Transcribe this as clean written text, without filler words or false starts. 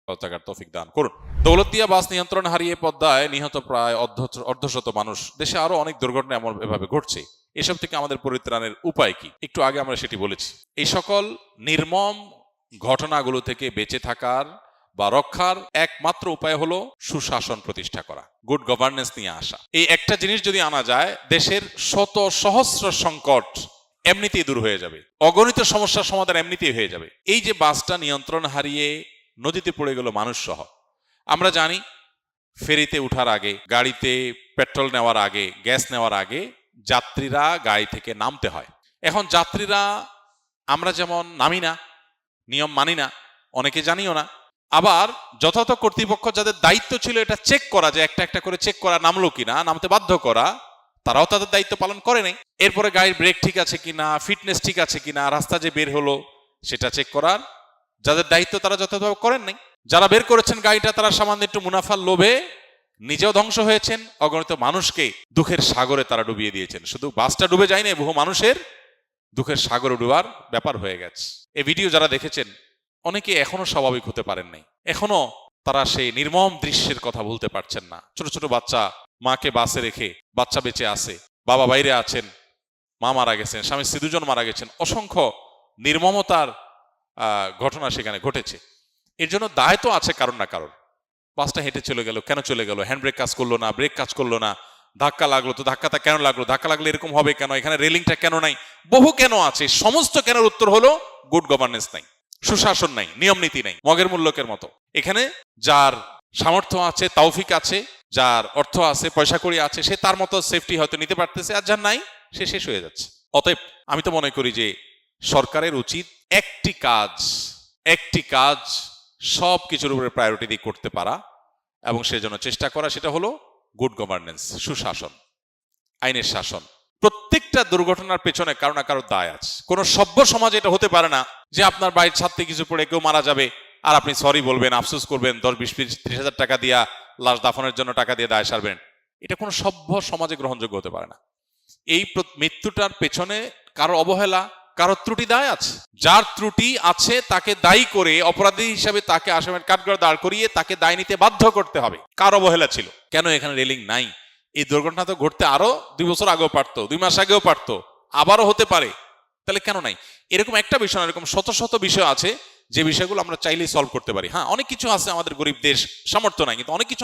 থাকার তৌফিক দান করুন। দৌলতদিয়া বাস নিয়ন্ত্রণ হারিয়ে পদ্মায় নিহত প্রায় অর্ধশত মানুষ। দেশে আরো অনেক দুর্ঘটনা এভাবে ঘটছে। এসব থেকে আমাদের পরিত্রাণের উপায় কি? একটু আগে আমরা সেটি বলেছি। এই সকল নির্মম ঘটনাগুলো থেকে বেঁচে থাকার বা রক্ষার একমাত্র উপায় হলো সুশাসন প্রতিষ্ঠা করা, গুড গভর্নেন্স নিয়ে আসা। এই একটা জিনিস যদি আনা যায়, দেশের শত সহস্র সংকট এমনিতেই দূর হয়ে যাবে, অগণিত সমস্যার সমাধান এমনিতেই হয়ে যাবে। এই যে বাসটা নিয়ন্ত্রণ হারিয়ে নদীতে পড়ে গেল মানুষ সহ, আমরা জানি ফেরিতে উঠার আগে, গাড়িতে পেট্রোল নেওয়ার আগে, গ্যাস নেওয়ার আগে যাত্রীরা গাড়ি থেকে নামতে হয়। এখন যাত্রীরা আমরা যেমন নামি না, নিয়ম মানি না, অনেকে জানিও না। আবার যথাযথ কর্তৃপক্ষ যাদের দায়িত্ব ছিল এটা চেক করা, যে একটা একটা করে চেক করা, নামলো কিনা, নামতে বাধ্য করা, তারাও তাদের দায়িত্ব পালন করে নাই। এরপরে গাড়ির ব্রেক ঠিক আছে কিনা, ফিটনেস ঠিক আছে কিনা, রাস্তা যে বের হলো সেটা চেক করার যাদের দায়িত্ব তারা যথাযথভাবে করেন নাই। যারা বের করেছেন গাড়িটা, তারা সামান্য একটু মুনাফার লোভে নিজেও ধ্বংস হয়েছেন, অগণিত মানুষকে দুঃখের সাগরে তারা ডুবিয়ে দিয়েছেন। শুধু বাসটা ডুবে যায়নি, বহু মানুষের দুঃখের সাগরে ডুবার ব্যাপার হয়ে গেছে। এই ভিডিও যারা দেখেছেন অনেকে এখনো স্বাভাবিক হতে পারেন নাই, এখনো তারা সেই নির্মম দৃশ্যের কথা ভুলতে পারছেন না। ছোট ছোট বাচ্চা, মাকে বাসে রেখে, বাচ্চা বেঁচে আছে, বাবা বাইরে আছেন, মা মারা গেছেন, স্বামী স্ত্রী দুজন মারা গেছেন, অসংখ্য নির্মমতার ঘটনা সেখানে ঘটেছে। এর জন্য দায় তো আছে কারণ না কারণ। বাসটা হেঁটে চলে গেল, কেন চলে গেল? হ্যান্ড ব্রেক কাজ করলো না, ব্রেক কাজ করলো না, ধাক্কা লাগলো, তো ধাক্কাটা কেন লাগলো, ধাক্কা লাগলে এরকম হবে কেন, এখানে রেলিংটা কেন নাই, বহু কেন আছে। সমস্ত কেনের উত্তর হলো গুড গভর্নেন্স নাই, সুশাসন নাই, নিয়ম নীতি নাই। মগের মূল্যকের মতো এখানে যার সামর্থ্য আছে, তৌফিক আছে, যার অর্থ আছে, পয়সা কড়ি আছে, সে তার মতো সেফটি হয়তো নিতে পারতেছে, আর যার নাই সে শেষ হয়ে যাচ্ছে। অতএব আমি তো মনে করি যে সরকারের উচিত একটি কাজ সব কিছুর উপরে প্রায়োরিটি দিয়ে করতে পারা এবং সেজন্য চেষ্টা করা, সেটা হলো গুড গভর্নেন্স, সুশাসন, আইনের শাসন। প্রত্যেকটা দুর্ঘটনার পেছনে কারো না কারো দায় আছে। কোন সভ্য সমাজে এটা হতে পারে না যে আপনার বাড়ির ছাদ থেকে কিছু পড়ে কেউ মারা যাবে আর আপনি সরি বলবেন, আফসোস করবেন, 10, 20, 30 হাজার টাকা দিয়া লাশ দাফনের জন্য টাকা দিয়ে দায় সারবেন। এটা কোনো সভ্য সমাজে গ্রহণযোগ্য হতে পারে না। এই মৃত্যুটার পেছনে কারো অবহেলা, কারো ত্রুটি দায় আছে। যার ত্রুটি আছে তাকে দায়ী করে, অপরাধী হিসাবে তাকে আসামের কাঠগড়ায় দাঁড় করিয়ে তাকে দায় নিতে বাধ্য করতে হবে। কার অবহেলা ছিল? কেন এখানে রেলিং নাই? এই দুর্ঘটনা তো ঘটতে আরো 2 বছর আগেও পারতো, 2 মাস আগেও পারতো, আবারও হতে পারে, তাহলে কেন নাই? এরকম একটা বিষয় না, এরকম শত শত বিষয় আছে যে বিষয়গুলো আমরা চাইলেই সলভ করতে পারি। হ্যাঁ, অনেক কিছু আছে, আমাদের গরিব দেশ, সামর্থ্য নাই, কিন্তু অনেক কিছু